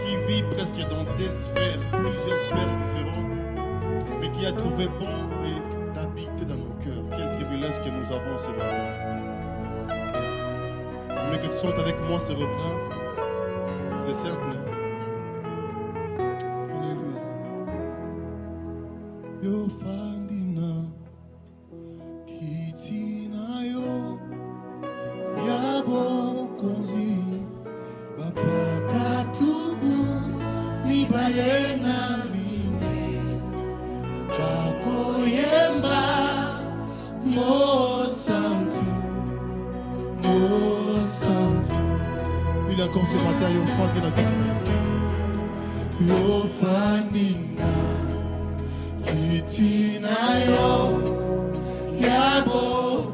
qui vit presque dans des sphères, plusieurs sphères différentes, mais qui a trouvé bon d'habiter dans nos cœurs. Quel privilège que nous avons ce matin. Mais que tu chantes avec moi ce refrain, c'est simple. Alléluia. Yo fandina kitina yo yabo konzi baba katugu ni balena mine bakoyemba mo santu. Il a comme ce matin, il faut qu'il a dit. Yo fandina, kitina yo, yabo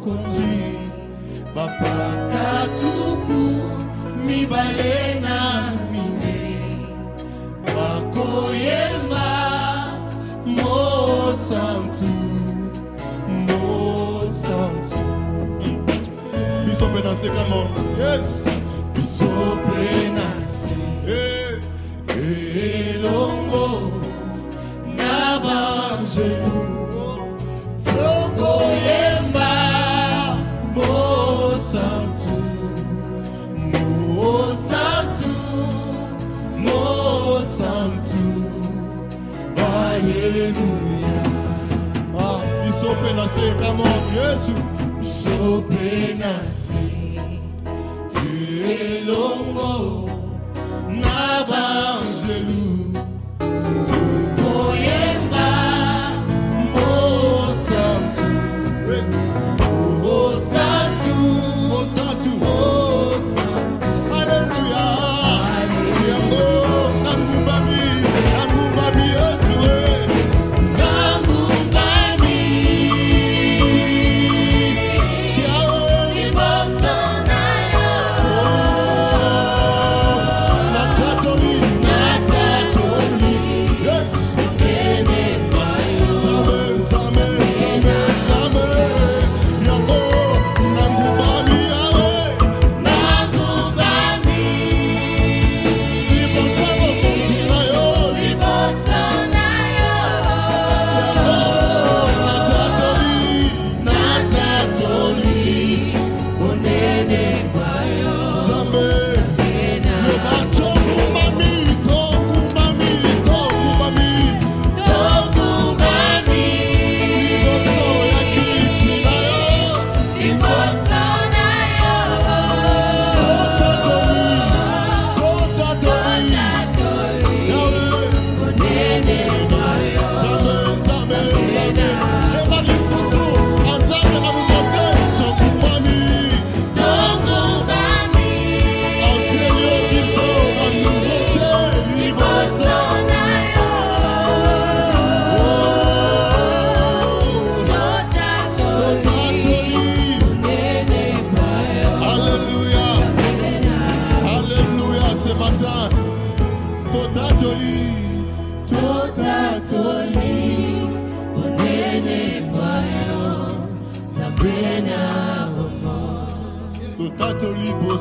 konzi, baba katuku, mi balena mine, bakoyemba, mo santu, mo santu. Biso penance, come on, yes. Biso penase, elongo, nabangelu, fokoyemba, mo santu, mo santu, mo santu, alléluia. Ah, biso penase, come on, yes. Biso penase. Elongo nabangelu koyemba mo santu mo santu mo santu mo santu. Alléluia. Yango nangumbami Yesu nangumbami yawe libasana.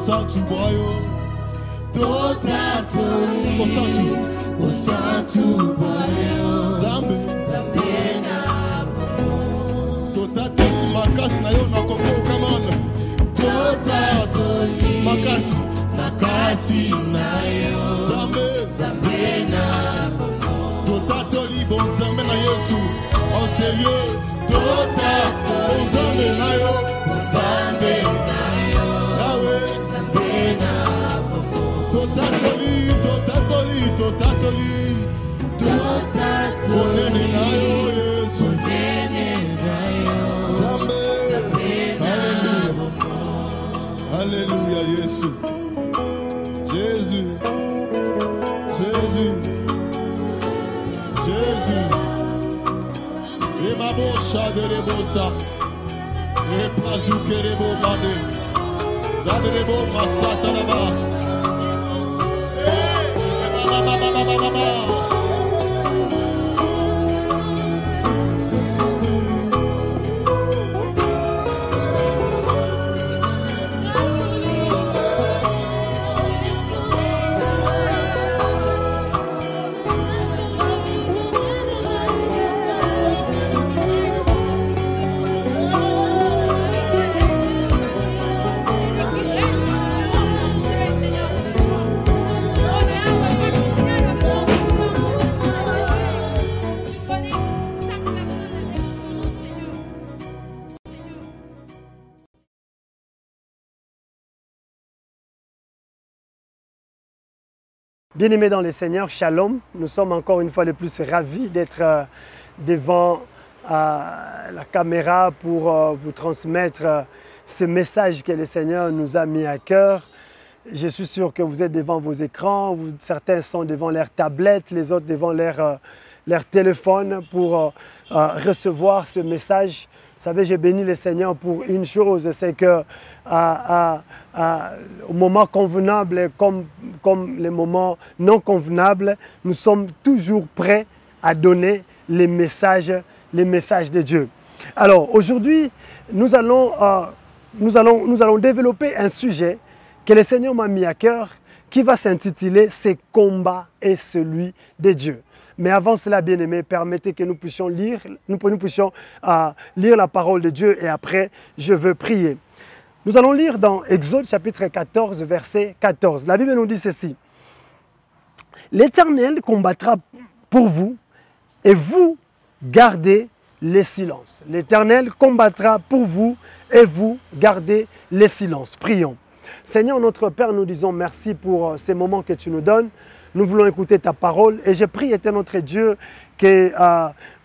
Santu boyo, santu boyo, zambe, na totatoli makasi na yo na koko kamana, totatoli makasi na yo, zambe na totatoli bon zambe na Yesu, en sérieux, totatoli zambe na yo, zambe na yo, yawe. Totatoli, onene na yo Yesu, Zambe, Alléluia, Yesu, Jésus, et ma bocha de rebosa, et plazuke rebo bade, zadrebo masata là-bas. Bien-aimés dans le Seigneur, Shalom. Nous sommes encore une fois de plus ravis d'être devant la caméra pour vous transmettre ce message que le Seigneur nous a mis à cœur. Je suis sûr que vous êtes devant vos écrans, certains sont devant leurs tablettes, les autres devant leur téléphone pour recevoir ce message. Vous savez, j'ai béni le Seigneur pour une chose, c'est que au moment convenable comme les moments non convenables, nous sommes toujours prêts à donner les messages de Dieu. Alors aujourd'hui, nous allons développer un sujet que le Seigneur m'a mis à cœur qui va s'intituler « Ces combats et celui de Dieu ». Mais avant cela, bien-aimés, permettez que nous puissions lire la parole de Dieu et après, je veux prier. Nous allons lire dans Exode chapitre 14, verset 14. La Bible nous dit ceci. « L'Éternel combattra pour vous et vous gardez le silence. » L'Éternel combattra pour vous et vous gardez le silence. Prions. Seigneur notre Père, nous disons merci pour ces moments que tu nous donnes. Nous voulons écouter ta parole et je prie, éternel notre Dieu, que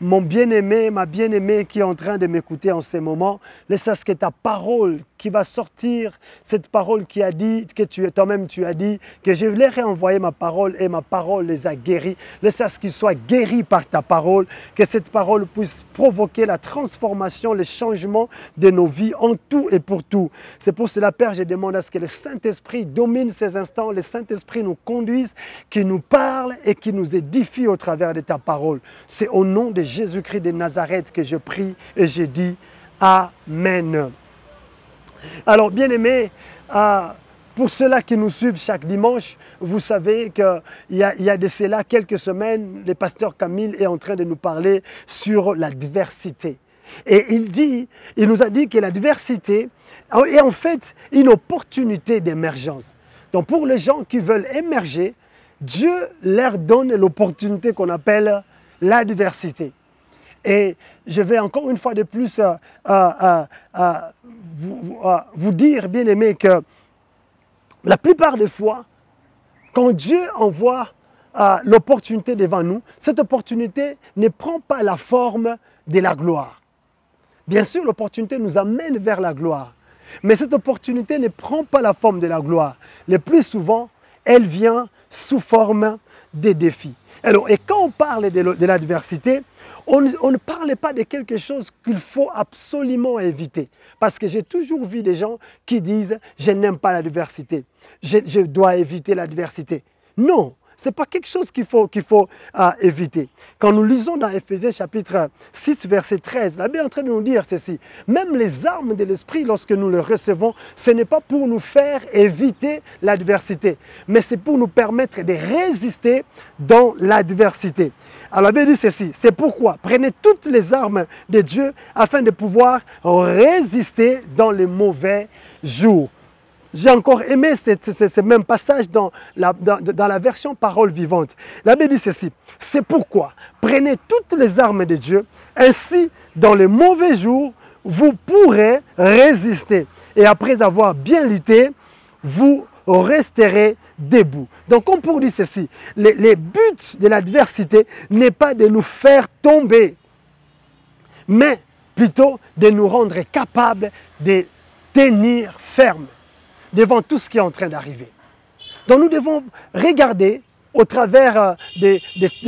mon bien-aimé, ma bien-aimée qui est en train de m'écouter en ces moments, laisse que ta parole qui va sortir, cette parole qui a dit, que toi-même tu as dit, que je leur ai envoyé ma parole et ma parole les a guéris. Laisse qu'ils soient guéris par ta parole, que cette parole puisse provoquer la transformation, le changement de nos vies en tout et pour tout. C'est pour cela, Père, je demande à ce que le Saint-Esprit domine ces instants, le Saint-Esprit nous conduise, qui nous parle et qui nous édifie au travers de ta parole. C'est au nom de Jésus-Christ de Nazareth que je prie et je dis Amen. Alors, bien-aimés, pour ceux-là qui nous suivent chaque dimanche, vous savez qu'il y a de cela quelques semaines, le pasteur Camille est en train de nous parler sur la diversité. Et il nous a dit que la diversité est en fait une opportunité d'émergence. Donc, pour les gens qui veulent émerger, Dieu leur donne l'opportunité qu'on appelle la diversité. Et je vais encore une fois de plus vous dire, bien aimé, que la plupart des fois, quand Dieu envoie l'opportunité devant nous, cette opportunité ne prend pas la forme de la gloire. Bien sûr, l'opportunité nous amène vers la gloire, mais cette opportunité ne prend pas la forme de la gloire. Le plus souvent, elle vient sous forme des défis. Alors, et quand on parle de l'adversité, on ne parle pas de quelque chose qu'il faut absolument éviter. Parce que j'ai toujours vu des gens qui disent « je n'aime pas l'adversité, je dois éviter l'adversité ». Non, ce n'est pas quelque chose qu'il faut éviter. Quand nous lisons dans Éphésiens chapitre 6, verset 13, la Bible est en train de nous dire ceci. Même les armes de l'esprit, lorsque nous les recevons, ce n'est pas pour nous faire éviter l'adversité, mais c'est pour nous permettre de résister dans l'adversité. Alors la Bible dit ceci, c'est pourquoi prenez toutes les armes de Dieu afin de pouvoir résister dans les mauvais jours. J'ai encore aimé ce même passage dans la version parole vivante. La Bible dit ceci, c'est pourquoi prenez toutes les armes de Dieu, ainsi dans les mauvais jours, vous pourrez résister. Et après avoir bien lutté, vous resterez debout. Donc on pourrait dire ceci, les buts de l'adversité n'est pas de nous faire tomber, mais plutôt de nous rendre capables de tenir ferme devant tout ce qui est en train d'arriver. Donc nous devons regarder au travers de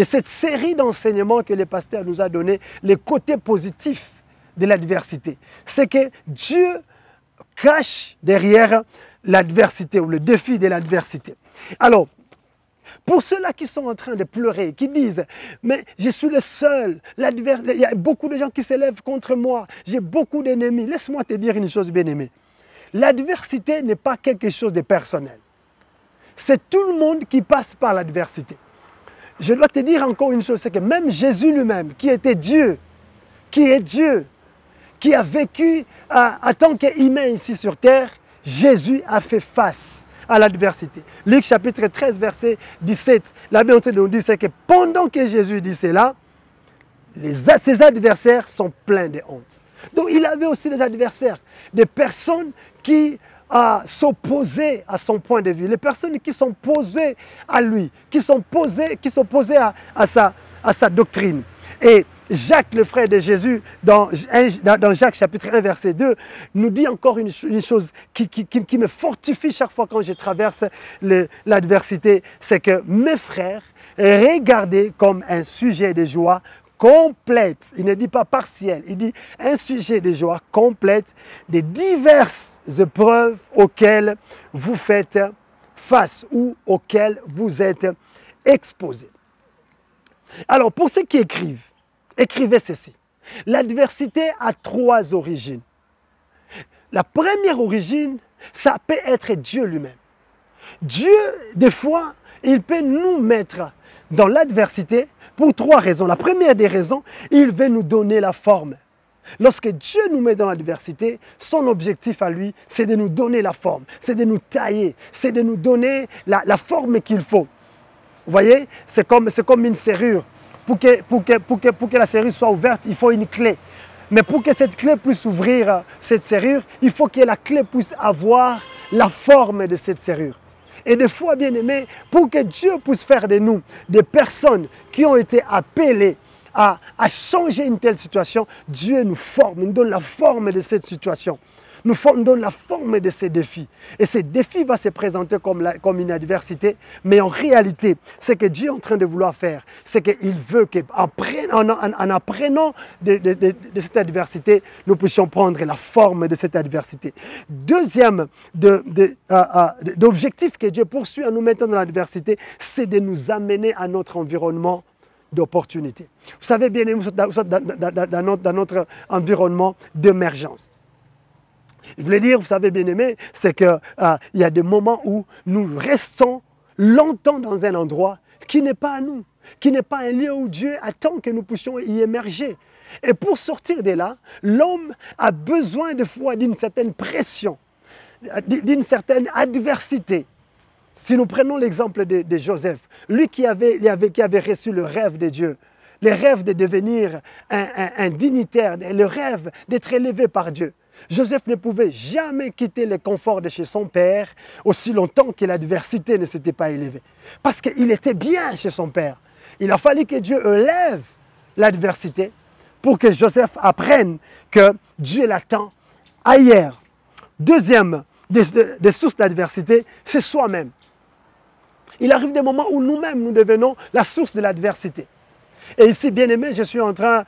cette série d'enseignements que le pasteur nous a donné, les côtés positifs de l'adversité. C'est que Dieu cache derrière l'adversité ou le défi de l'adversité. Alors, pour ceux-là qui sont en train de pleurer, qui disent « mais je suis le seul, il y a beaucoup de gens qui s'élèvent contre moi, j'ai beaucoup d'ennemis ». Laisse-moi te dire une chose, bien-aimé. L'adversité n'est pas quelque chose de personnel. C'est tout le monde qui passe par l'adversité. Je dois te dire encore une chose, c'est que même Jésus lui-même, qui était Dieu, qui est Dieu, qui a vécu en tant qu'humain ici sur terre, Jésus a fait face à l'adversité. Luc chapitre 13, verset 17, la Bible nous dit que pendant que Jésus dit cela, ses adversaires sont pleins de honte. Donc il avait aussi des adversaires, des personnes qui à s'opposer à son point de vue, les personnes qui sont posées à lui, qui sont opposées à sa doctrine. Et Jacques, le frère de Jésus, dans Jacques chapitre 1, verset 2, nous dit encore une chose qui me fortifie chaque fois quand je traverse l'adversité, c'est que mes frères, regardez comme un sujet de joie complète, il ne dit pas partiel, il dit un sujet de joie complète des diverses épreuves auxquelles vous faites face ou auxquelles vous êtes exposés. Alors, pour ceux qui écrivent, écrivez ceci. L'adversité a 3 origines. La première origine, ça peut être Dieu lui-même. Dieu, des fois, il peut nous mettre dans l'adversité pour 3 raisons. La première des raisons, il veut nous donner la forme. Lorsque Dieu nous met dans l'adversité, son objectif à lui, c'est de nous donner la forme, c'est de nous tailler, c'est de nous donner la forme qu'il faut. Vous voyez, c'est comme une serrure. Pour que la serrure soit ouverte, il faut une clé. Mais pour que cette clé puisse ouvrir cette serrure, il faut que la clé puisse avoir la forme de cette serrure. Et des fois, bien aimés, pour que Dieu puisse faire de nous des personnes qui ont été appelées à changer une telle situation, Dieu nous forme, nous donne la forme de cette situation. Nous donne la forme de ces défis. Et ces défis vont se présenter comme une adversité, mais en réalité, ce que Dieu est en train de vouloir faire, c'est qu'il veut qu'en apprenant de cette adversité, nous puissions prendre la forme de cette adversité. Deuxième objectif que Dieu poursuit en nous mettant dans l'adversité, c'est de nous amener à notre environnement d'opportunité. Vous savez bien, dans notre environnement d'émergence. Je voulais dire, vous savez bien aimé, c'est qu'il y a des moments où nous restons longtemps dans un endroit qui n'est pas à nous, qui n'est pas un lieu où Dieu attend que nous puissions y émerger. Et pour sortir de là, l'homme a besoin de fois d'une certaine pression, d'une certaine adversité. Si nous prenons l'exemple de Joseph, lui qui avait reçu le rêve de Dieu, le rêve de devenir un dignitaire, le rêve d'être élevé par Dieu. Joseph ne pouvait jamais quitter le confort de chez son père aussi longtemps que l'adversité ne s'était pas élevée. Parce qu'il était bien chez son père. Il a fallu que Dieu élève l'adversité pour que Joseph apprenne que Dieu l'attend ailleurs. Deuxième des sources d'adversité, c'est soi-même. Il arrive des moments où nous-mêmes nous devenons la source de l'adversité. Et ici, bien aimé, je suis en train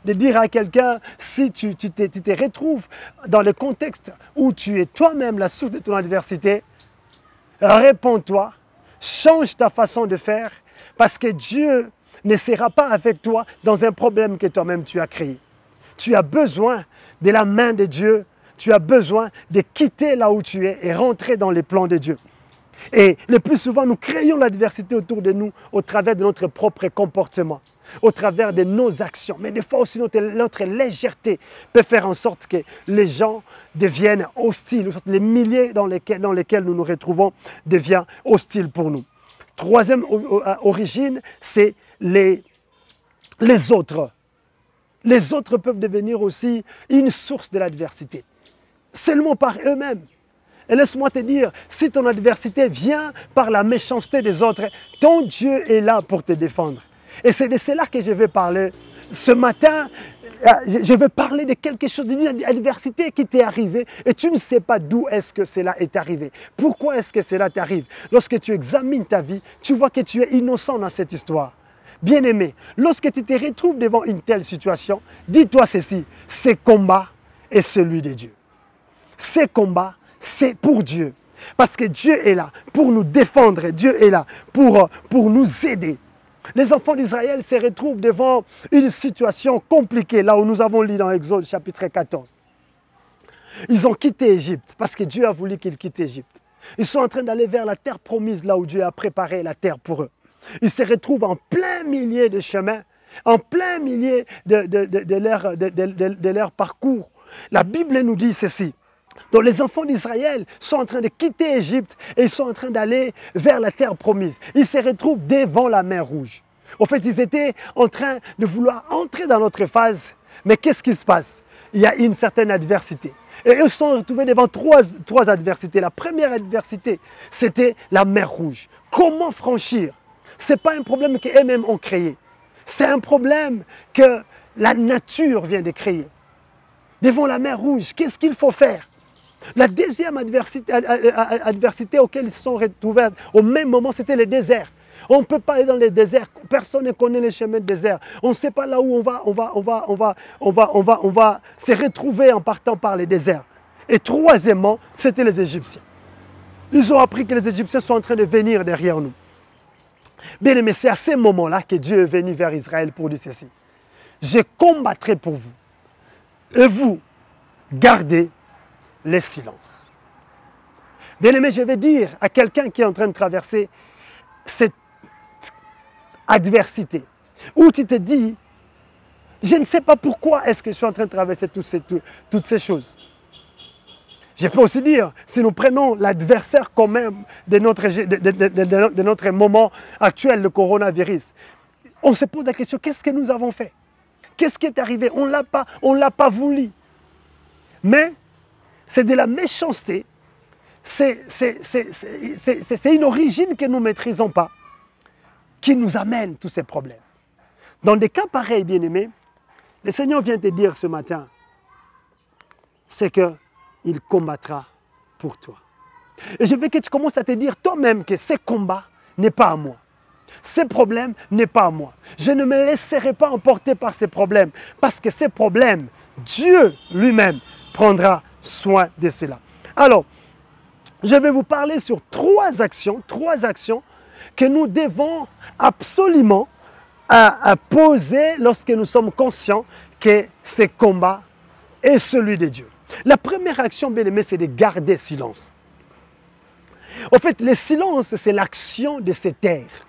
de dire à quelqu'un, si tu te retrouves dans le contexte où tu es toi-même la source de ton adversité, réponds-toi, change ta façon de faire, parce que Dieu ne sera pas avec toi dans un problème que toi-même tu as créé. Tu as besoin de la main de Dieu, tu as besoin de quitter là où tu es et rentrer dans les plans de Dieu. Et le plus souvent, nous créons l'adversité autour de nous au travers de notre propre comportement, au travers de nos actions. Mais des fois aussi, notre légèreté peut faire en sorte que les gens deviennent hostiles. Les milliers dans lesquels nous nous retrouvons deviennent hostiles pour nous. Troisième origine, c'est les autres. Les autres peuvent devenir aussi une source de l'adversité, seulement par eux-mêmes. Et laisse-moi te dire, si ton adversité vient par la méchanceté des autres, ton Dieu est là pour te défendre. Et c'est de cela que je vais parler. Ce matin, je vais parler de quelque chose, d'une adversité qui t'est arrivée et tu ne sais pas d'où est-ce que cela est arrivé. Pourquoi est-ce que cela t'arrive? Lorsque tu examines ta vie, tu vois que tu es innocent dans cette histoire. Bien-aimé, lorsque tu te retrouves devant une telle situation, dis-toi ceci, ce combat est celui de Dieu. Ce combat, c'est pour Dieu. Parce que Dieu est là pour nous défendre. Dieu est là pour nous aider. Les enfants d'Israël se retrouvent devant une situation compliquée, là où nous avons lu dans Exode chapitre 14. Ils ont quitté Égypte parce que Dieu a voulu qu'ils quittent Égypte. Ils sont en train d'aller vers la terre promise, là où Dieu a préparé la terre pour eux. Ils se retrouvent en plein milieu de chemin, en plein milieu de leur parcours. La Bible nous dit ceci. Donc les enfants d'Israël sont en train de quitter Égypte et ils sont en train d'aller vers la terre promise. Ils se retrouvent devant la mer Rouge. En fait, ils étaient en train de vouloir entrer dans notre phase. Mais qu'est-ce qui se passe? Il y a une certaine adversité. Et ils se sont retrouvés devant trois adversités. La première adversité, c'était la mer Rouge. Comment franchir? Ce n'est pas un problème qu'eux-mêmes ont créé. C'est un problème que la nature vient de créer. Devant la mer Rouge, qu'est-ce qu'il faut faire? La deuxième adversité auquel ils se sont retrouvés au même moment, c'était le désert. On ne peut pas aller dans les déserts. Personne ne connaît les chemins de désert. On ne sait pas là où on va se retrouver en partant par les déserts. Et troisièmement, c'était les Égyptiens. Ils ont appris que les Égyptiens sont en train de venir derrière nous. Bien aimé, c'est à ce moment-là que Dieu est venu vers Israël pour dire ceci. Je combattrai pour vous. Et vous, gardez le silence. Bien aimé, je vais dire à quelqu'un qui est en train de traverser cette adversité, où tu te dis, je ne sais pas pourquoi est-ce que je suis en train de traverser toutes ces choses. Je peux aussi dire, si nous prenons l'adversaire quand même de notre moment actuel, le coronavirus, on se pose la question, qu'est-ce que nous avons fait? Qu'est-ce qui est arrivé? On ne l'a pas voulu. Mais c'est de la méchanceté, c'est une origine que nous ne maîtrisons pas, qui nous amène tous ces problèmes. Dans des cas pareils, bien-aimés, le Seigneur vient te dire ce matin, c'est qu'il combattra pour toi. Et je veux que tu commences à te dire toi-même que ce combat n'est pas à moi. Ce problème n'est pas à moi. Je ne me laisserai pas emporter par ces problèmes, parce que ces problèmes, Dieu lui-même prendra soin de cela. Alors, je vais vous parler sur trois actions que nous devons absolument poser lorsque nous sommes conscients que ce combat est celui de Dieu. La première action, bien aimé, c'est de garder silence. En fait, le silence, c'est l'action de se taire.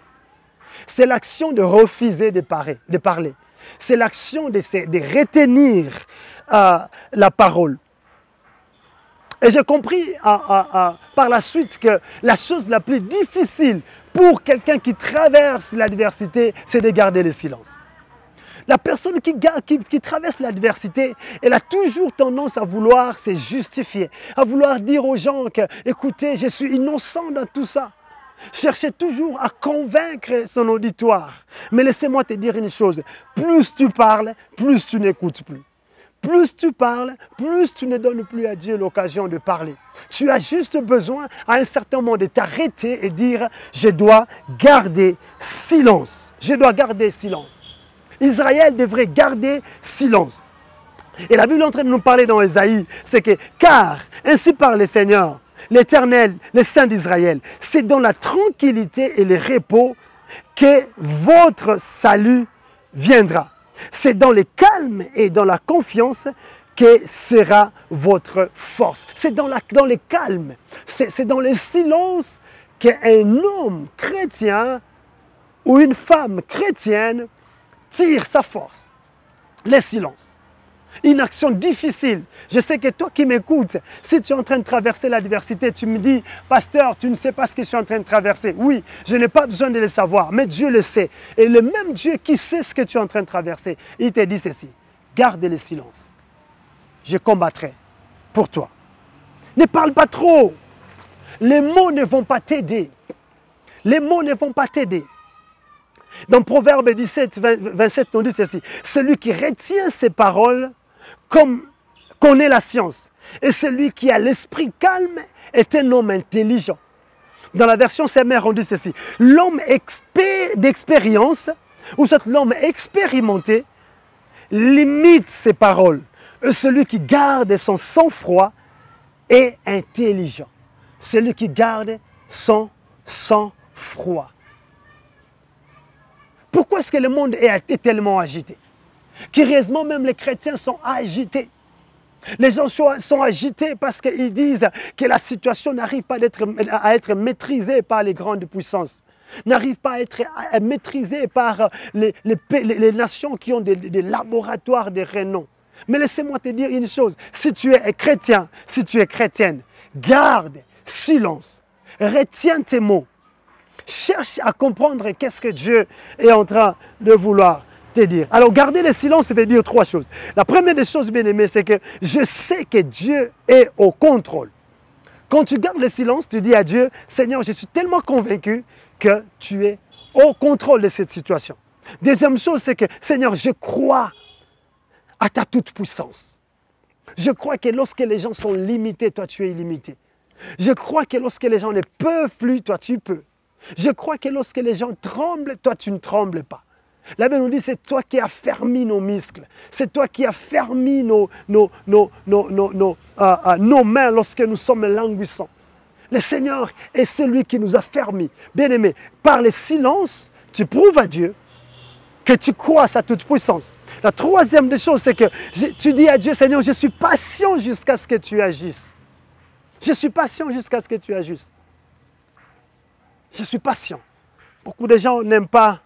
C'est l'action de refuser de parler. C'est l'action de retenir la parole. Et j'ai compris par la suite que la chose la plus difficile pour quelqu'un qui traverse l'adversité, c'est de garder le silence. La personne qui traverse l'adversité, elle a toujours tendance à vouloir se justifier, à vouloir dire aux gens que, écoutez, je suis innocent dans tout ça. Cherchez toujours à convaincre son auditoire. Mais laissez-moi te dire une chose, plus tu parles, plus tu n'écoutes plus. Plus tu parles, plus tu ne donnes plus à Dieu l'occasion de parler. Tu as juste besoin à un certain moment de t'arrêter et dire « Je dois garder silence. Je dois garder silence. » Israël devrait garder silence. Et la Bible est en train de nous parler dans Ésaïe, c'est que « Car ainsi parle le Seigneur, l'Éternel, le Saint d'Israël, c'est dans la tranquillité et le repos que votre salut viendra. C'est dans le calme et dans la confiance que sera votre force. C'est dans le calme, c'est dans le silence qu'un homme chrétien ou une femme chrétienne tire sa force. Le silence. Une action difficile. Je sais que toi qui m'écoutes, si tu es en train de traverser l'adversité, tu me dis, pasteur, tu ne sais pas ce que je suis en train de traverser. Oui, je n'ai pas besoin de le savoir, mais Dieu le sait. Et le même Dieu qui sait ce que tu es en train de traverser, il te dit ceci, garde le silence. Je combattrai pour toi. Ne parle pas trop. Les mots ne vont pas t'aider. Les mots ne vont pas t'aider. Dans Proverbe 17, 27, on dit ceci, celui qui retient ses paroles connaît la science. Et celui qui a l'esprit calme est un homme intelligent. Dans la version Semère, on dit ceci. L'homme d'expérience, ou soit l'homme expérimenté, limite ses paroles. Et celui qui garde son sang-froid est intelligent. Celui qui garde son sang-froid. Pourquoi est-ce que le monde est tellement agité? Curieusement, même les chrétiens sont agités. Les gens sont agités parce qu'ils disent que la situation n'arrive pas à être maîtrisée par les grandes puissances, n'arrive pas à être maîtrisée par les nations qui ont des laboratoires de renom. Mais laissez-moi te dire une chose, si tu es chrétien, si tu es chrétienne, garde silence, retiens tes mots. Cherche à comprendre qu'est-ce que Dieu est en train de vouloir te dire. Alors, garder le silence, ça veut dire trois choses. La première des choses, bien aimé, c'est que je sais que Dieu est au contrôle. Quand tu gardes le silence, tu dis à Dieu, Seigneur, je suis tellement convaincu que tu es au contrôle de cette situation. Deuxième chose, c'est que, Seigneur, je crois à ta toute-puissance. Je crois que lorsque les gens sont limités, toi, tu es illimité. Je crois que lorsque les gens ne peuvent plus, toi, tu peux. Je crois que lorsque les gens tremblent, toi, tu ne trembles pas. La Bible nous dit, c'est toi qui as fermé nos muscles. C'est toi qui as fermé nos mains lorsque nous sommes languissants. Le Seigneur est celui qui nous a fermés. Bien-aimé, par le silence, tu prouves à Dieu que tu crois à sa toute-puissance. La troisième des choses, c'est que tu dis à Dieu, Seigneur, je suis patient jusqu'à ce que tu agisses. Je suis patient jusqu'à ce que tu agisses. Je suis patient. Beaucoup de gens n'aiment pas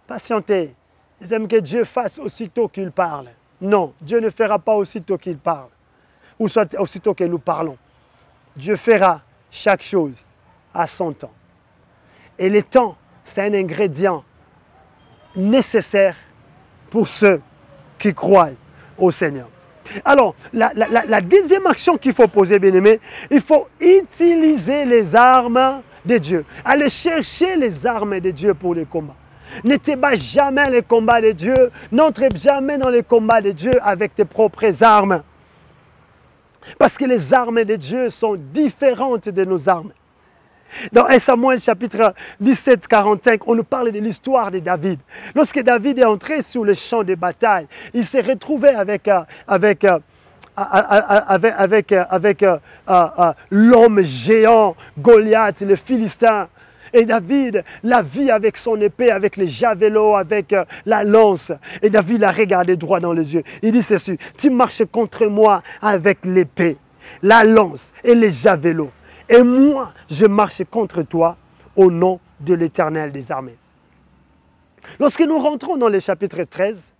patienter. Ils aiment que Dieu fasse aussitôt qu'il parle. Non, Dieu ne fera pas aussitôt qu'il parle. Ou soit aussitôt que nous parlons. Dieu fera chaque chose à son temps. Et le temps, c'est un ingrédient nécessaire pour ceux qui croient au Seigneur. Alors, la deuxième action qu'il faut poser, bien-aimé, il faut utiliser les armes de Dieu. Aller chercher les armes de Dieu pour les combats. Ne te bats jamais les combats de Dieu. N'entre jamais dans les combats de Dieu avec tes propres armes. Parce que les armes de Dieu sont différentes de nos armes. Dans 1 Samuel chapitre 17, 45, on nous parle de l'histoire de David. Lorsque David est entré sur le champ de bataille, il s'est retrouvé avec l'homme géant, Goliath, le Philistin. Et David l'a vu avec son épée, avec les javelots, avec la lance. Et David l'a regardé droit dans les yeux. Il dit ceci, tu marches contre moi avec l'épée, la lance et les javelots. Et moi, je marche contre toi au nom de l'Éternel des armées. Lorsque nous rentrons dans le chapitre 13,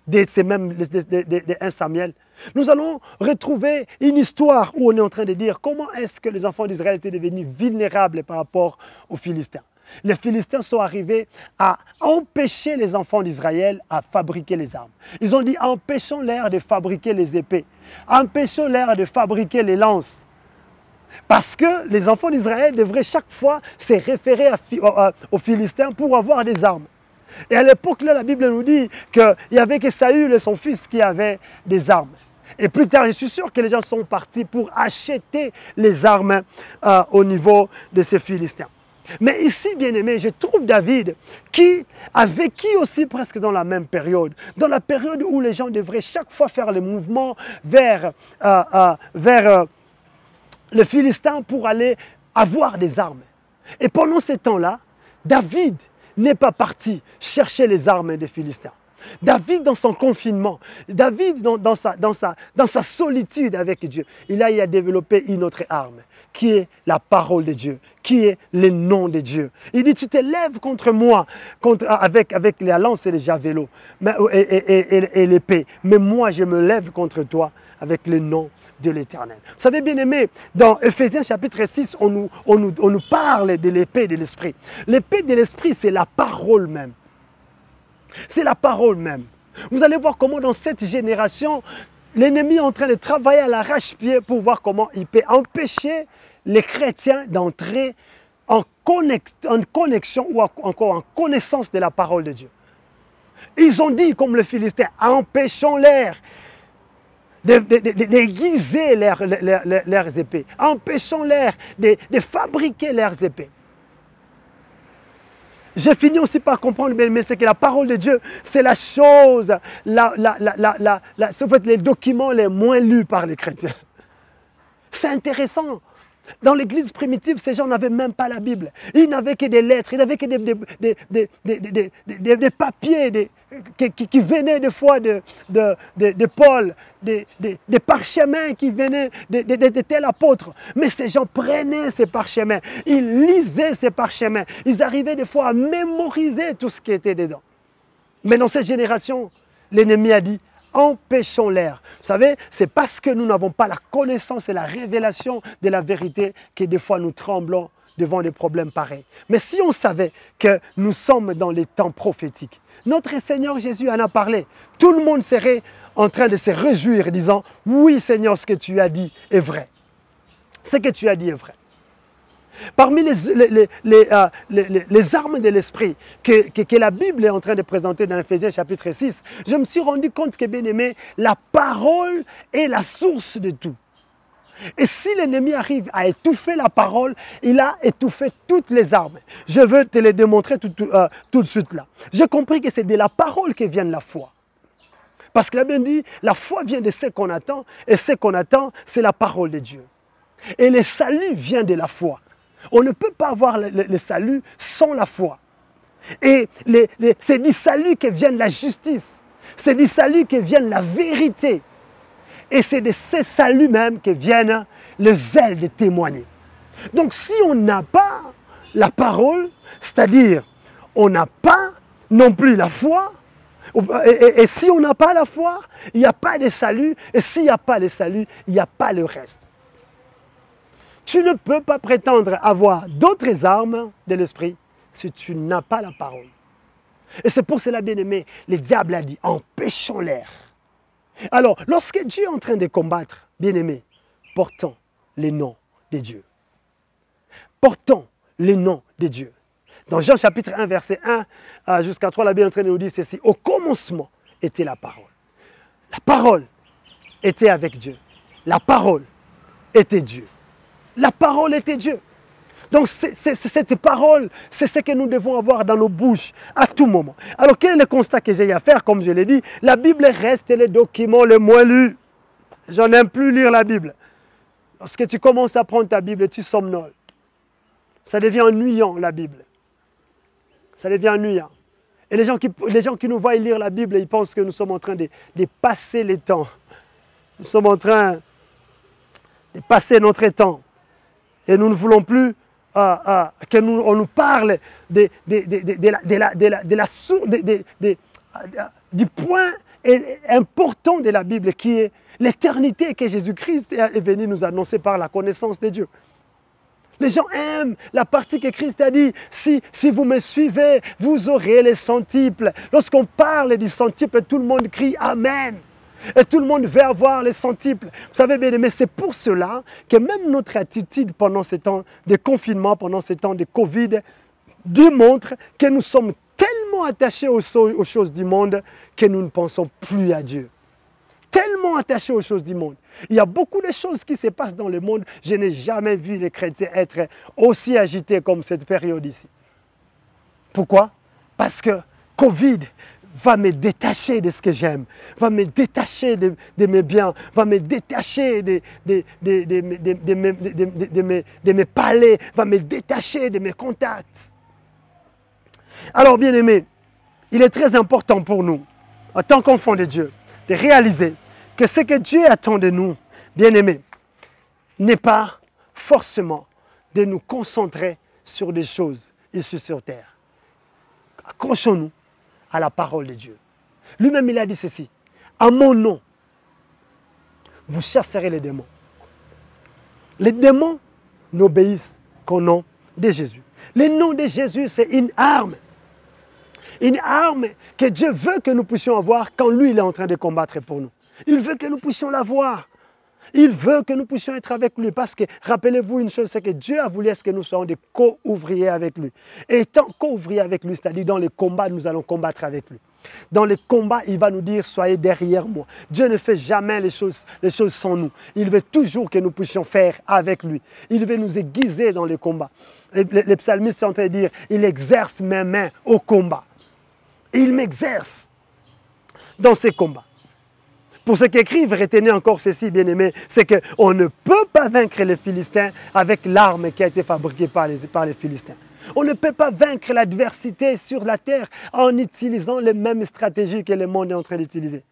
de 1 Samuel, nous allons retrouver une histoire où on est en train de dire comment est-ce que les enfants d'Israël étaient devenus vulnérables par rapport aux Philistins. Les Philistins sont arrivés à empêcher les enfants d'Israël à fabriquer les armes. Ils ont dit empêchons-les de fabriquer les épées, empêchons-les de fabriquer les lances. Parce que les enfants d'Israël devraient chaque fois se référer aux Philistins pour avoir des armes. Et à l'époque, là, la Bible nous dit qu'il n'y avait que Saül et son fils qui avaient des armes. Et plus tard, je suis sûr que les gens sont partis pour acheter les armes au niveau de ces Philistins. Mais ici, bien aimé, je trouve David qui a vécu aussi presque dans la même période. Dans la période où les gens devraient chaque fois faire le mouvement vers le Philistin pour aller avoir des armes. Et pendant ce temps-là, David n'est pas parti chercher les armes des Philistins. David dans son confinement, David dans sa solitude avec Dieu, il a développé une autre arme, qui est la parole de Dieu, qui est le nom de Dieu. Il dit, tu te lèves contre moi avec la lance et les javelots et l'épée, mais moi je me lève contre toi avec le nom de l'Éternel. Vous savez, bien aimé, dans Ephésiens chapitre 6, on nous parle de l'épée de l'esprit. L'épée de l'esprit, c'est la parole même. C'est la parole même. Vous allez voir comment dans cette génération, l'ennemi est en train de travailler à l'arrache-pied pour voir comment il peut empêcher les chrétiens d'entrer en connexion ou encore en connaissance de la parole de Dieu. Ils ont dit, comme les Philistins, empêchons-les d'aiguiser leurs épées. Empêchons-les de fabriquer leurs épées. J'ai fini aussi par comprendre, mais c'est que la parole de Dieu, c'est la chose, c'est en fait les documents les moins lus par les chrétiens. C'est intéressant. Dans l'église primitive, ces gens n'avaient même pas la Bible. Ils n'avaient que des lettres, ils n'avaient que des papiers qui venaient des fois de Paul, des parchemins qui venaient de tel apôtre. Mais ces gens prenaient ces parchemins, ils lisaient ces parchemins, ils arrivaient des fois à mémoriser tout ce qui était dedans. Mais dans cette génération, l'ennemi a dit, empêchons-les. Vous savez, c'est parce que nous n'avons pas la connaissance et la révélation de la vérité que des fois nous tremblons devant des problèmes pareils. Mais si on savait que nous sommes dans les temps prophétiques, notre Seigneur Jésus en a parlé, tout le monde serait en train de se réjouir, disant « Oui Seigneur, ce que tu as dit est vrai. Ce que tu as dit est vrai. » Parmi les armes de l'esprit que la Bible est en train de présenter dans Ephésiens chapitre 6, je me suis rendu compte que, bien aimé, la parole est la source de tout. Et si l'ennemi arrive à étouffer la parole, il a étouffé toutes les armes. Je veux te les démontrer tout de suite là. J'ai compris que c'est de la parole que vient la foi. Parce que la Bible dit, la foi vient de ce qu'on attend, et ce qu'on attend, c'est la parole de Dieu. Et le salut vient de la foi. On ne peut pas avoir le salut sans la foi. Et c'est du salut que vient la justice. C'est du salut que vient la vérité. Et c'est de ce salut même que vient le zèle de témoigner. Donc si on n'a pas la parole, c'est-à-dire on n'a pas non plus la foi, et si on n'a pas la foi, il n'y a pas de salut, et s'il n'y a pas de salut, il n'y a pas le reste. Tu ne peux pas prétendre avoir d'autres armes de l'esprit si tu n'as pas la parole. Et c'est pour cela, bien aimé, le diable a dit, empêchons l'air. Alors, lorsque Dieu est en train de combattre, bien aimé, portons les noms de Dieu. Portons les noms de Dieu. Dans Jean chapitre 1, verset 1 jusqu'à 3, la Bible est en train de nous dire ceci. Au commencement était la parole. La parole était avec Dieu. La parole était Dieu. La parole était Dieu. Donc cette parole, c'est ce que nous devons avoir dans nos bouches à tout moment. Alors quel est le constat que j'ai à faire? Comme je l'ai dit, la Bible reste le document le moins lu. Je n'aime plus lire la Bible. Lorsque tu commences à prendre ta Bible, tu somnoles. Ça devient ennuyant, la Bible. Ça devient ennuyant. Et les gens qui nous voient lire la Bible, ils pensent que nous sommes en train de passer le temps. Nous sommes en train de passer notre temps. Et nous ne voulons plus on nous parle du point important de la Bible qui est l'éternité que Jésus-Christ est venu nous annoncer par la connaissance de Dieu. Les gens aiment la partie que Christ a dit, si vous me suivez, vous aurez les centiples. Lorsqu'on parle du centuple, tout le monde crie Amen. Et tout le monde veut avoir les centiples. Vous savez bien, mais c'est pour cela que même notre attitude pendant ces temps de confinement, pendant ces temps de Covid, démontre que nous sommes tellement attachés aux choses du monde que nous ne pensons plus à Dieu. Tellement attachés aux choses du monde. Il y a beaucoup de choses qui se passent dans le monde. Je n'ai jamais vu les chrétiens être aussi agités comme cette période ici. Pourquoi? Parce que Covid va me détacher de ce que j'aime, va me détacher de mes biens, va me détacher de mes palais, va me détacher de mes contacts. Alors, bien aimé, il est très important pour nous, en tant qu'enfants de Dieu, de réaliser que ce que Dieu attend de nous, bien aimé, n'est pas forcément de nous concentrer sur des choses ici sur terre. Accrochons-nous à la parole de Dieu. Lui-même, il a dit ceci. À mon nom, vous chasserez les démons. Les démons n'obéissent qu'au nom de Jésus. Le nom de Jésus, c'est une arme. Une arme que Dieu veut que nous puissions avoir quand lui, il est en train de combattre pour nous. Il veut que nous puissions l'avoir. Il veut que nous puissions être avec lui. Parce que, rappelez-vous une chose, c'est que Dieu a voulu que nous soyons des co-ouvriers avec lui. Et étant co-ouvriers avec lui, c'est-à-dire dans les combats, nous allons combattre avec lui. Dans les combats, il va nous dire, soyez derrière moi. Dieu ne fait jamais les choses sans nous. Il veut toujours que nous puissions faire avec lui. Il veut nous aiguiser dans les combats. Les psalmistes sont en train de dire, il exerce mes mains au combat. Et il m'exerce dans ces combats. Pour ceux qui écrivent, retenez encore ceci, bien-aimés, c'est qu'on ne peut pas vaincre les Philistins avec l'arme qui a été fabriquée par les Philistins. On ne peut pas vaincre l'adversité sur la terre en utilisant les mêmes stratégies que le monde est en train d'utiliser.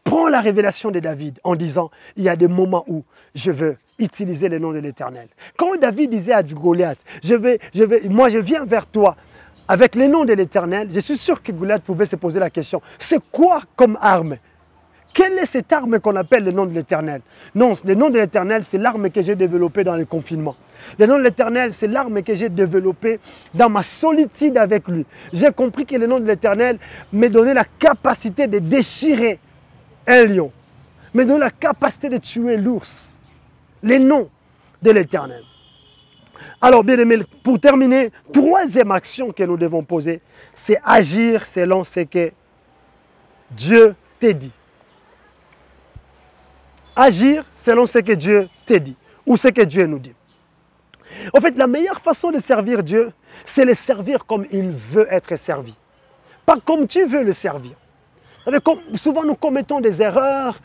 Prends la révélation de David en disant, il y a des moments où je veux utiliser le nom de l'Éternel. Quand David disait à Goliath, moi je viens vers toi, avec le nom de l'Éternel, je suis sûr que Goliath pouvait se poser la question, c'est quoi comme arme Quelle est cette arme qu'on appelle le nom de l'Éternel? Non, le nom de l'Éternel, c'est l'arme que j'ai développée dans le confinement. Le nom de l'Éternel, c'est l'arme que j'ai développée dans ma solitude avec lui. J'ai compris que le nom de l'Éternel m'a donné la capacité de déchirer un lion, m'a donné la capacité de tuer l'ours. Le nom de l'Éternel. Alors, bien aimé, pour terminer, troisième action que nous devons poser, c'est agir selon ce que Dieu t'a dit. Agir selon ce que Dieu t'a dit ou ce que Dieu nous dit. En fait, la meilleure façon de servir Dieu, c'est le servir comme il veut être servi. Pas comme tu veux le servir. Vous savez, souvent nous commettons des erreurs,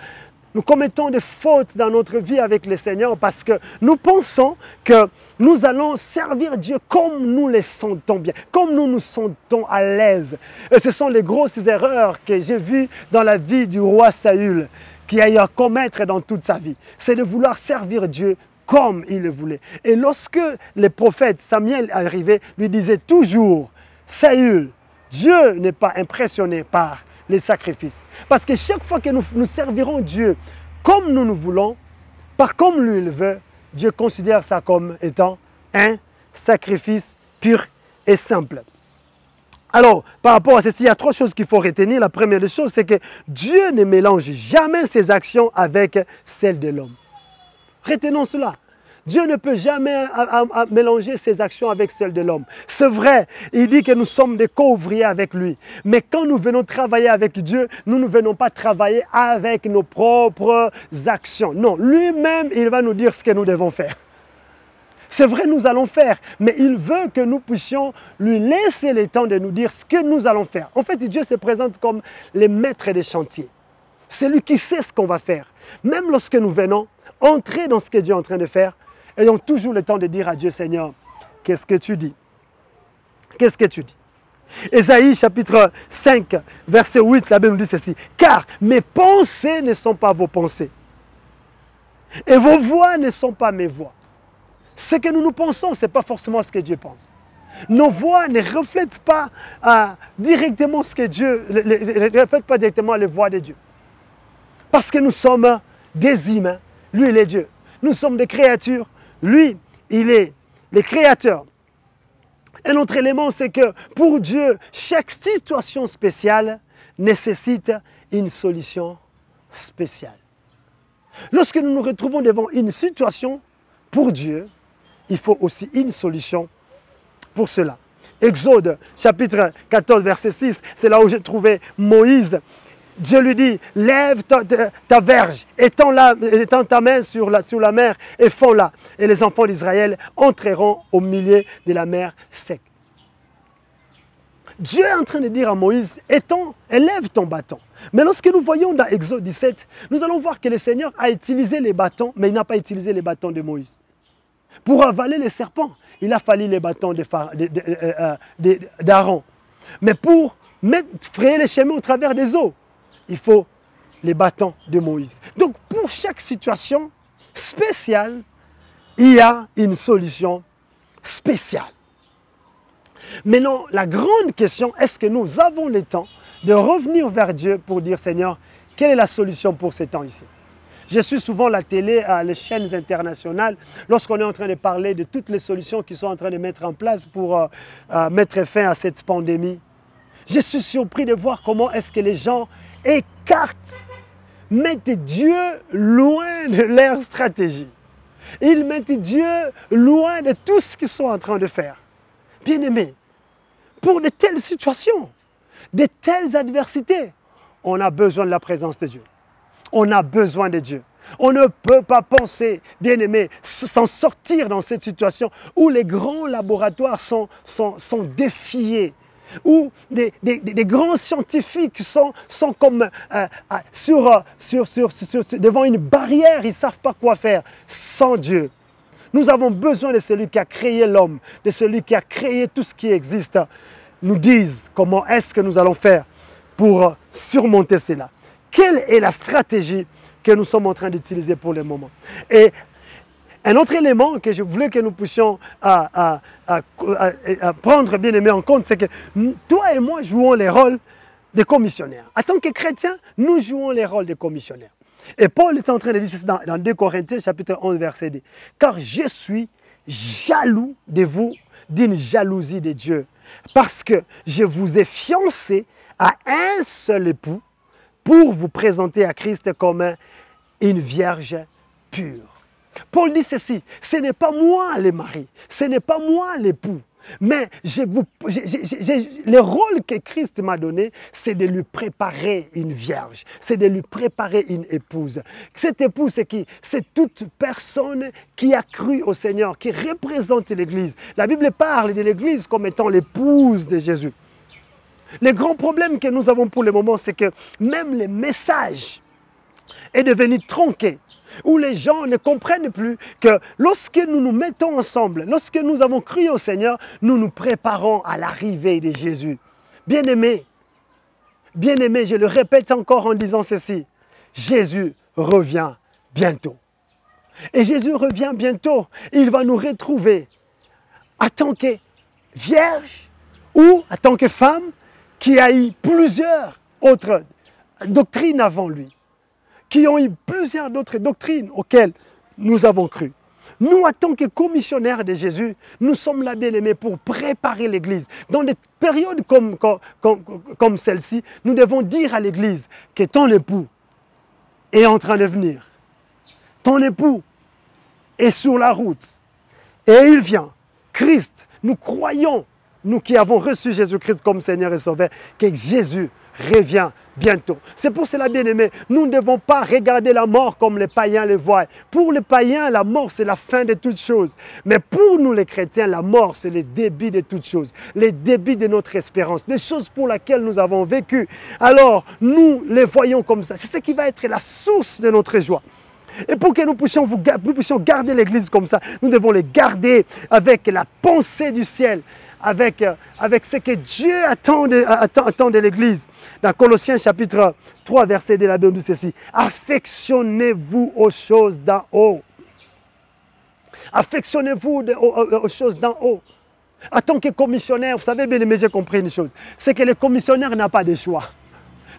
nous commettons des fautes dans notre vie avec le Seigneur parce que nous pensons que nous allons servir Dieu comme nous le sentons bien, comme nous nous sentons à l'aise. Et ce sont les grosses erreurs que j'ai vues dans la vie du roi Saül, qui a eu à commettre dans toute sa vie. C'est de vouloir servir Dieu comme il le voulait. Et lorsque le prophète Samuel arrivait, lui disait toujours, Saül, Dieu n'est pas impressionné par les sacrifices. Parce que chaque fois que nous servirons Dieu comme nous voulons, pas comme lui il veut, Dieu considère ça comme étant un sacrifice pur et simple. Alors, par rapport à ceci, il y a trois choses qu'il faut retenir. La première des choses, c'est que Dieu ne mélange jamais ses actions avec celles de l'homme. Retenons cela. Dieu ne peut jamais mélanger ses actions avec celles de l'homme. C'est vrai, il dit que nous sommes des co-ouvriers avec lui. Mais quand nous venons travailler avec Dieu, nous ne venons pas travailler avec nos propres actions. Non, lui-même, il va nous dire ce que nous devons faire. C'est vrai, nous allons faire, mais il veut que nous puissions lui laisser le temps de nous dire ce que nous allons faire. En fait, Dieu se présente comme le maître des chantiers. C'est lui qui sait ce qu'on va faire. Même lorsque nous venons entrer dans ce que Dieu est en train de faire, ayons toujours le temps de dire à Dieu, Seigneur, qu'est-ce que tu dis? Qu'est-ce que tu dis? Ésaïe chapitre 5, verset 8, la Bible nous dit ceci. Car mes pensées ne sont pas vos pensées. Et vos voix ne sont pas mes voix. Ce que nous pensons, ce n'est pas forcément ce que Dieu pense. Nos voix ne reflètent pas directement ce que Dieu, ne reflètent pas directement les voix de Dieu. Parce que nous sommes des humains, lui il est Dieu. Nous sommes des créatures, lui il est le créateur. Un autre élément, c'est que pour Dieu, chaque situation spéciale nécessite une solution spéciale. Lorsque nous nous retrouvons devant une situation, pour Dieu, il faut aussi une solution pour cela. Exode chapitre 14, verset 6, c'est là où j'ai trouvé Moïse. Dieu lui dit, lève ta verge, étends ta main sur la mer et fonds-la. Et les enfants d'Israël entreront au milieu de la mer sec. Dieu est en train de dire à Moïse, élève ton bâton. Mais lorsque nous voyons dans Exode 17, nous allons voir que le Seigneur a utilisé les bâtons, mais il n'a pas utilisé les bâtons de Moïse. Pour avaler les serpents, il a fallu les bâtons d'Aaron. Mais pour frayer les chemins au travers des eaux, il faut les bâtons de Moïse. Donc pour chaque situation spéciale, il y a une solution spéciale. Maintenant, la grande question, est-ce que nous avons le temps de revenir vers Dieu pour dire, Seigneur, quelle est la solution pour ces temps ici? Je suis souvent la télé, les chaînes internationales, lorsqu'on est en train de parler de toutes les solutions qu'ils sont en train de mettre en place pour mettre fin à cette pandémie. Je suis surpris de voir comment est-ce que les gens écartent, mettent Dieu loin de leur stratégie. Ils mettent Dieu loin de tout ce qu'ils sont en train de faire. Bien-aimés, pour de telles situations, de telles adversités, on a besoin de la présence de Dieu. On a besoin de Dieu. On ne peut pas penser, bien-aimés, s'en sortir dans cette situation où les grands laboratoires sont défiés, où des grands scientifiques sont comme devant une barrière, ils ne savent pas quoi faire sans Dieu. Nous avons besoin de celui qui a créé l'homme, de celui qui a créé tout ce qui existe. Nous disent comment est-ce que nous allons faire pour surmonter cela. Quelle est la stratégie que nous sommes en train d'utiliser pour le moment? Et un autre élément que je voulais que nous puissions prendre bien aimé en compte, c'est que toi et moi jouons les rôles des commissionnaires. En tant que chrétiens, nous jouons les rôles des commissionnaires. Et Paul est en train de dire ceci dans 2 Corinthiens, chapitre 11, verset 2. « Car je suis jaloux de vous d'une jalousie de Dieu, parce que je vous ai fiancé à un seul époux pour vous présenter à Christ comme une vierge pure. » Paul dit ceci, ce n'est pas moi le mari, ce n'est pas moi l'époux, mais le rôle que Christ m'a donné, c'est de lui préparer une vierge, c'est de lui préparer une épouse. Cette épouse, c'est qui? C'est toute personne qui a cru au Seigneur, qui représente l'Église. La Bible parle de l'Église comme étant l'épouse de Jésus. Le grand problème que nous avons pour le moment, c'est que même le message est devenu tronqué, où les gens ne comprennent plus que lorsque nous nous mettons ensemble, lorsque nous avons cru au Seigneur, nous nous préparons à l'arrivée de Jésus. Bien-aimés, je le répète encore en disant ceci, Jésus revient bientôt. Et Jésus revient bientôt, il va nous retrouver en tant que vierge ou en tant que femme qui a eu plusieurs autres doctrines avant lui, qui ont eu plusieurs d'autres doctrines auxquelles nous avons cru. Nous, en tant que commissionnaires de Jésus, nous sommes là, bien-aimés, pour préparer l'Église. Dans des périodes comme celle-ci, nous devons dire à l'Église que ton époux est en train de venir. Ton époux est sur la route. Et il vient. Christ, nous croyons, nous qui avons reçu Jésus-Christ comme Seigneur et Sauveur, que Jésus revient bientôt. C'est pour cela, bien-aimés, nous ne devons pas regarder la mort comme les païens le voient. Pour les païens, la mort, c'est la fin de toutes choses. Mais pour nous, les chrétiens, la mort, c'est le début de toutes choses. Le début de notre espérance. Les choses pour lesquelles nous avons vécu. Alors, nous les voyons comme ça. C'est ce qui va être la source de notre joie. Et pour que nous puissions garder l'Église comme ça, nous devons les garder avec la pensée du ciel. Avec ce que Dieu attend de l'Église. Dans Colossiens chapitre 3, verset 2, la Bible dit ceci. Affectionnez-vous aux choses d'en haut. Affectionnez-vous aux choses d'en haut. En tant que commissionnaire, vous savez bien, mais j'ai compris une chose. C'est que le commissionnaire n'a pas de choix.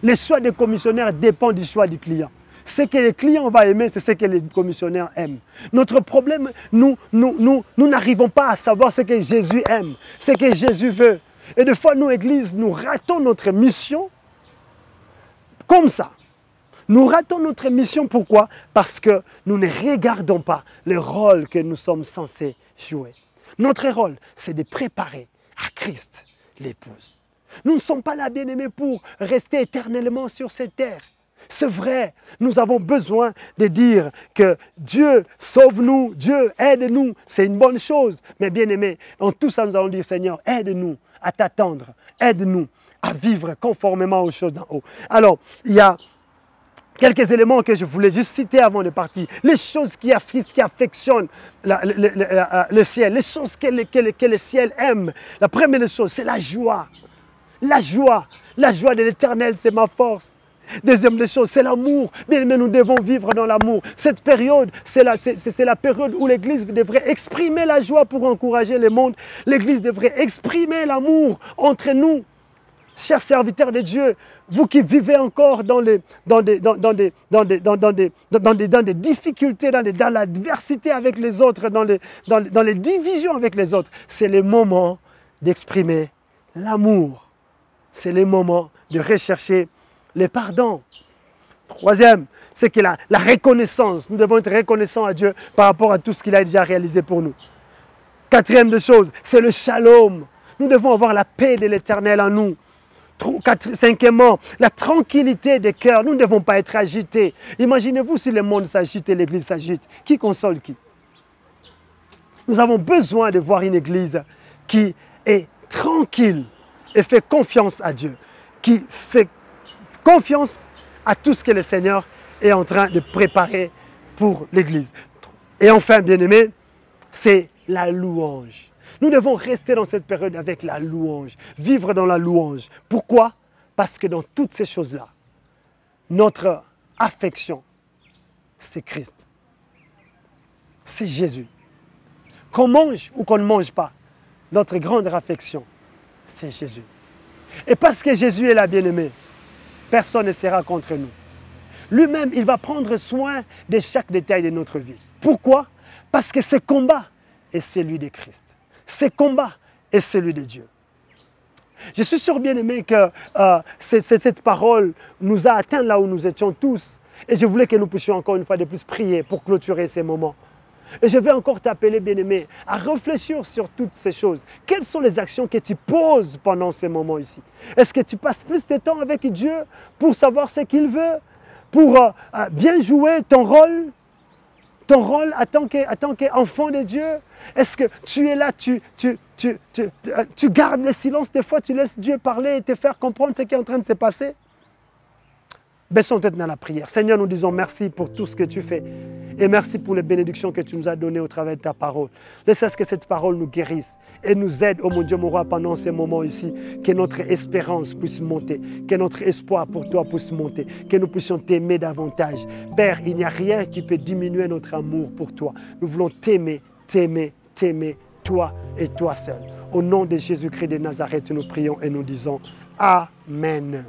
Le choix des commissionnaires dépend du choix du client. Ce que le client va aimer, c'est ce que les commissionnaires aiment. Notre problème, nous n'arrivons pas à savoir ce que Jésus aime, ce que Jésus veut. Et des fois, nous, Église, nous ratons notre mission comme ça. Nous ratons notre mission, pourquoi? Parce que nous ne regardons pas le rôle que nous sommes censés jouer. Notre rôle, c'est de préparer à Christ l'épouse. Nous ne sommes pas là, bien-aimés, pour rester éternellement sur cette terre. C'est vrai, nous avons besoin de dire que Dieu sauve-nous, Dieu aide-nous, c'est une bonne chose. Mais bien aimé, dans tout ça nous allons dire Seigneur, aide-nous à t'attendre, aide-nous à vivre conformément aux choses d'en haut. Alors, il y a quelques éléments que je voulais juste citer avant de partir. Les choses qui affectionnent le ciel, les choses que le ciel aime. La première chose, c'est la joie. La joie de l'Éternel, c'est ma force. Deuxième des choses, c'est l'amour. Bien, mais nous devons vivre dans l'amour. Cette période, c'est la période où l'Église devrait exprimer la joie pour encourager le monde. L'Église devrait exprimer l'amour entre nous. Chers serviteurs de Dieu, vous qui vivez encore dans des difficultés, dans l'adversité avec les autres, dans les divisions avec les autres, c'est le moment d'exprimer l'amour. C'est le moment de rechercher le pardon. Troisième, c'est que la reconnaissance. Nous devons être reconnaissants à Dieu par rapport à tout ce qu'il a déjà réalisé pour nous. Quatrième des choses, c'est le shalom. Nous devons avoir la paix de l'Éternel en nous. Cinquièmement, la tranquillité des cœurs. Nous ne devons pas être agités. Imaginez-vous si le monde s'agite et l'Église s'agite. Qui console qui? Nous avons besoin de voir une Église qui est tranquille et fait confiance à Dieu. Qui fait confiance à tout ce que le Seigneur est en train de préparer pour l'Église. Et enfin, bien-aimés, c'est la louange. Nous devons rester dans cette période avec la louange, vivre dans la louange. Pourquoi? Parce que dans toutes ces choses-là, notre affection, c'est Christ. C'est Jésus. Qu'on mange ou qu'on ne mange pas, notre grande affection, c'est Jésus. Et parce que Jésus est là, bien-aimé, personne ne sera contre nous. Lui-même, il va prendre soin de chaque détail de notre vie. Pourquoi? Parce que ce combat est celui de Christ. Ce combat est celui de Dieu. Je suis sûr, bien aimé, que cette parole nous a atteints là où nous étions tous. Et je voulais que nous puissions encore une fois de plus prier pour clôturer ces moments. Et je vais encore t'appeler, bien-aimé, à réfléchir sur toutes ces choses. Quelles sont les actions que tu poses pendant ces moments ici? Est-ce que tu passes plus de temps avec Dieu pour savoir ce qu'il veut, pour bien jouer ton rôle en tant qu'enfant de Dieu? Est-ce que tu es là, tu gardes le silence des fois, tu laisses Dieu parler et te faire comprendre ce qui est en train de se passer? Baissons tête dans la prière. Seigneur, nous disons merci pour tout ce que tu fais. Et merci pour les bénédictions que tu nous as données au travers de ta parole. Laisse que cette parole nous guérisse et nous aide, oh mon Dieu, mon roi, pendant ces moments ici. Que notre espérance puisse monter. Que notre espoir pour toi puisse monter. Que nous puissions t'aimer davantage. Père, il n'y a rien qui peut diminuer notre amour pour toi. Nous voulons t'aimer, t'aimer, t'aimer, toi et toi seul. Au nom de Jésus-Christ de Nazareth, nous prions et nous disons Amen.